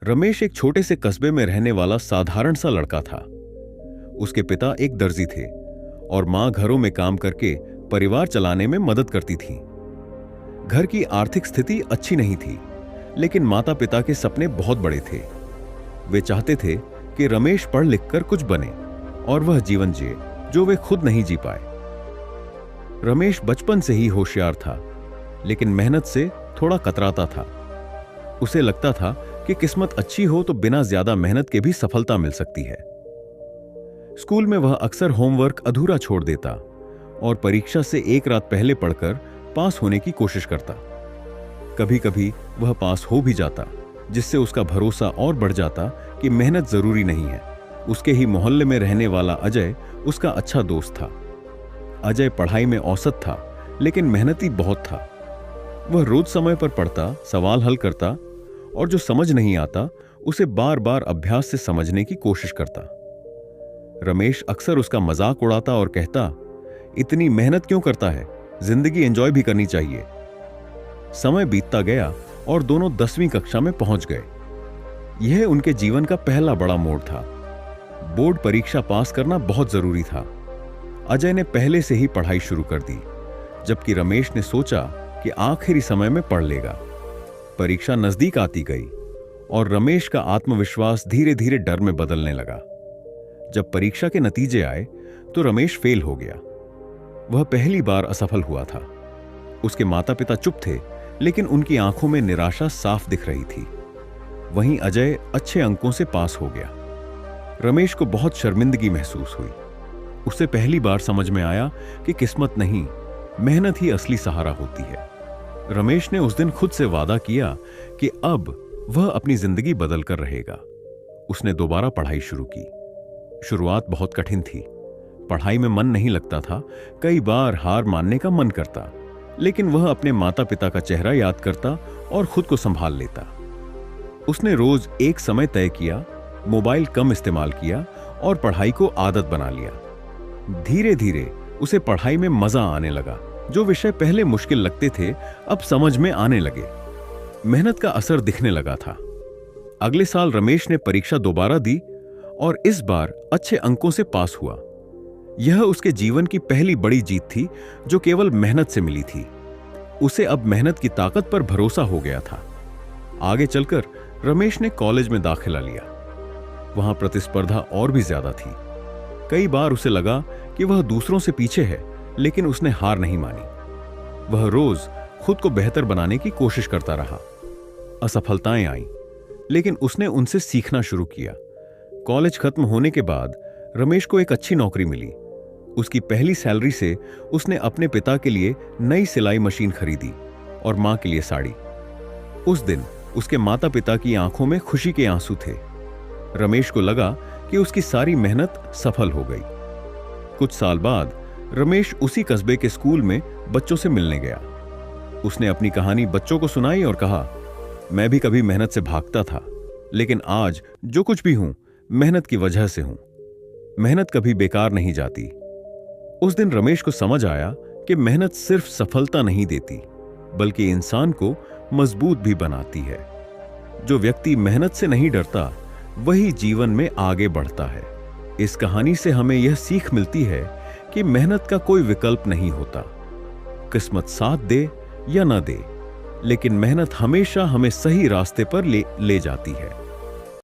रमेश एक छोटे से कस्बे में रहने वाला साधारण सा लड़का था। उसके पिता एक दर्जी थे और मां घरों में काम करके परिवार चलाने में मदद करती थी। घर की आर्थिक स्थिति अच्छी नहीं थी, लेकिन माता पिता के सपने बहुत बड़े थे। वे चाहते थे कि रमेश पढ़ लिख कर कुछ बने और वह जीवन जिए जो वे खुद नहीं जी पाए। रमेश बचपन से ही होशियार था, लेकिन मेहनत से थोड़ा कतराता था। उसे लगता था कि किस्मत अच्छी हो तो बिना ज्यादा मेहनत के भी सफलता मिल सकती है। स्कूल में वह अक्सर होमवर्क अधूरा छोड़ देता और परीक्षा से एक रात पहले पढ़कर पास होने की कोशिश करता। कभी कभी वह पास हो भी जाता, जिससे उसका भरोसा और बढ़ जाता कि मेहनत जरूरी नहीं है। उसके ही मोहल्ले में रहने वाला अजय उसका अच्छा दोस्त था। अजय पढ़ाई में औसत था, लेकिन मेहनती बहुत था। वह रोज समय पर पढ़ता, सवाल हल करता और जो समझ नहीं आता उसे बार बार अभ्यास से समझने की कोशिश करता। रमेश अक्सर उसका मजाक उड़ाता और कहता, इतनी मेहनत क्यों करता है, जिंदगी एंजॉय भी करनी चाहिए। समय बीतता गया और दोनों 10वीं कक्षा में पहुंच गए। यह उनके जीवन का पहला बड़ा मोड़ था। बोर्ड परीक्षा पास करना बहुत जरूरी था। अजय ने पहले से ही पढ़ाई शुरू कर दी, जबकि रमेश ने सोचा कि आखिरी समय में पढ़ लेगा। परीक्षा नजदीक आती गई और रमेश का आत्मविश्वास धीरे धीरे डर में बदलने लगा। जब परीक्षा के नतीजे आए तो रमेश फेल हो गया। वह पहली बार असफल हुआ था। उसके माता पिता चुप थे, लेकिन उनकी आंखों में निराशा साफ दिख रही थी। वहीं अजय अच्छे अंकों से पास हो गया। रमेश को बहुत शर्मिंदगी महसूस हुई। उसे पहली बार समझ में आया कि किस्मत नहीं, मेहनत ही असली सहारा होती है। रमेश ने उस दिन खुद से वादा किया कि अब वह अपनी जिंदगी बदल कर रहेगा। उसने दोबारा पढ़ाई शुरू की। शुरुआत बहुत कठिन थी। पढ़ाई में मन नहीं लगता था। कई बार हार मानने का मन करता, लेकिन वह अपने माता पिता का चेहरा याद करता और खुद को संभाल लेता। उसने रोज एक समय तय किया, मोबाइल कम इस्तेमाल किया और पढ़ाई को आदत बना लिया। धीरे धीरे उसे पढ़ाई में मजा आने लगा। जो विषय पहले मुश्किल लगते थे अब समझ में आने लगे। मेहनत का असर दिखने लगा था। अगले साल रमेश ने परीक्षा दोबारा दी और इस बार अच्छे अंकों से पास हुआ। यह उसके जीवन की पहली बड़ी जीत थी, जो केवल मेहनत से मिली थी। उसे अब मेहनत की ताकत पर भरोसा हो गया था। आगे चलकर रमेश ने कॉलेज में दाखिला लिया। वहां प्रतिस्पर्धा और भी ज्यादा थी। कई बार उसे लगा कि वह दूसरों से पीछे है, लेकिन उसने हार नहीं मानी। वह रोज खुद को बेहतर बनाने की कोशिश करता रहा। असफलताएं आईं, लेकिन उसने उनसे सीखना शुरू किया। कॉलेज खत्म होने के बाद रमेश को एक अच्छी नौकरी मिली। उसकी पहली सैलरी से उसने अपने पिता के लिए नई सिलाई मशीन खरीदी और मां के लिए साड़ी। उस दिन उसके माता पिता की आंखों में खुशी के आंसू थे। रमेश को लगा कि उसकी सारी मेहनत सफल हो गई। कुछ साल बाद रमेश उसी कस्बे के स्कूल में बच्चों से मिलने गया। उसने अपनी कहानी बच्चों को सुनाई और कहा, मैं भी कभी मेहनत से भागता था, लेकिन आज जो कुछ भी हूं मेहनत की वजह से हूं। मेहनत कभी बेकार नहीं जाती। उस दिन रमेश को समझ आया कि मेहनत सिर्फ सफलता नहीं देती, बल्कि इंसान को मजबूत भी बनाती है। जो व्यक्ति मेहनत से नहीं डरता, वही जीवन में आगे बढ़ता है। इस कहानी से हमें यह सीख मिलती है कि मेहनत का कोई विकल्प नहीं होता। किस्मत साथ दे या न दे, लेकिन मेहनत हमेशा हमें सही रास्ते पर ले जाती है।